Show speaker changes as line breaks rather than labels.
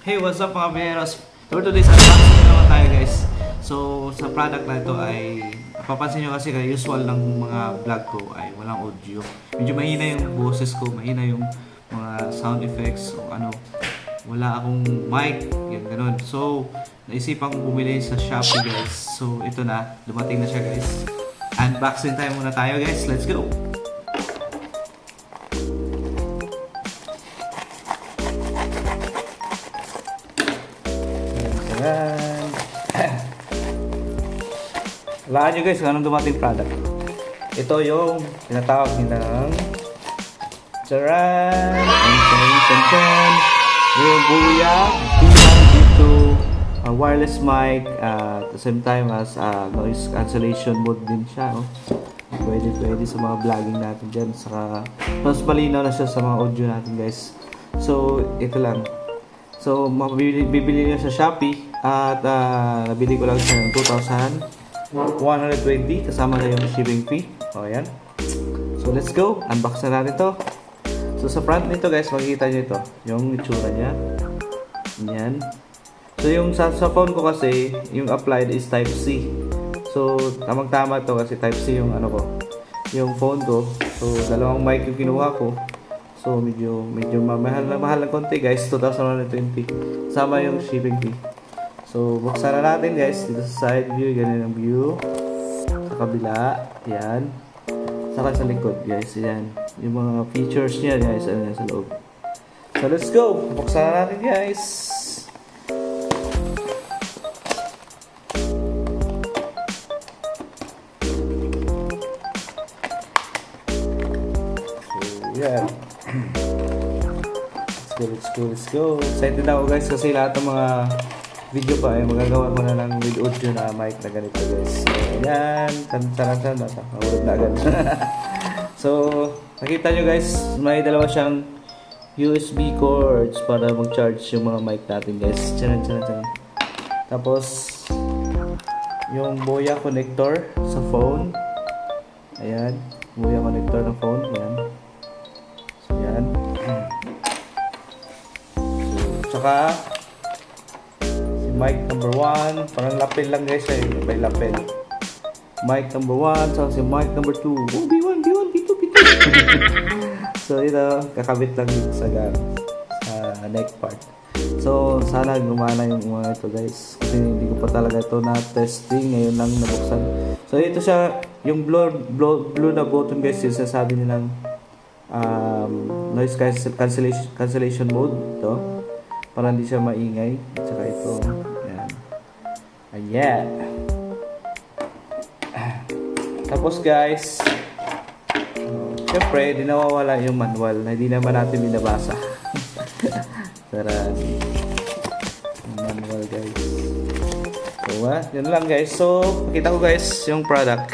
Hey, what's up mga Veneros? For today's unboxing naman tayo guys. So, sa product na ito ay papansin nyo kasi kaya usual ng mga vlog ko ay walang audio. Medyo mahina yung boses ko, mahina yung mga sound effects o ano. Wala akong mic, yan ganun. So, naisipan kong bumili sa Shopee guys. So, ito na, dumating na siya guys. Unboxing time muna tayo guys, let's go! Ayan. Walaan nyo guys kung anong dumating product. Ito yung tinatawag nilang charan! Yung Booyah B1B2 wireless mic at the same time as noise cancellation mode din siya. No? Pwede sa mga vlogging natin dyan. Saka mas malinaw na siya sa mga audio natin guys. So ito lang. So bibili niyo sa Shopee at nabili ko lang siya ng 2,120 kasama na yung shipping fee. O yan. So let's go. Unbox na natin to. So sa front nito guys, makikita nyo ito. Yung itsura niya. Yan. So yung sa phone ko kasi, yung applied is Type-C. So tamang-tama to kasi Type-C yung ano ko. Yung phone ko. So dalawang mic yung kinuha ko. So medyo mahal na konti guys, 2,120 sama yung shipping fee. So buksan na natin guys, dito sa side view, ganyan ang view. Sa kabila, yan. Saka sa likod guys, yan. Yung mga features niya guys, ano yan sa loob. So let's go, buksan na natin guys. So yan. Let's go. Excited ako guys kasi lahat ng mga video pa ay magagawa ko na lang with audio na mic na ganito guys. So, ayan. Tan-tan-tan. Mahulog na agad. So, nakita nyo guys, may dalawa siyang USB cords para mag-charge yung mga mic natin guys. Tiyan. Tapos, yung Booyah connector sa phone. Ayan. Booyah connector ng phone. Ayan. So, ayan. Tsaka si mic number 1, parang lapel lang guys, may lapel. Mic number 1, tsaka si mic number 2. Oh, B1, B2. So ito, kakabit lang dito sa neck part. So sana gumana yung mga ito guys, kasi hindi ko pa talaga ito na testing, ngayon lang nabuksan. So ito siya, yung blue na button guys, yung sasabi nilang noise cancellation mode ito. Para hindi siya maingay. At saka ito. Ayan. Ayan. Tapos guys, syempre, di nawawala yung manual na hindi naman natin binabasa. Tara. Yung manual guys. So, yan lang guys. So, pakita ko guys yung product.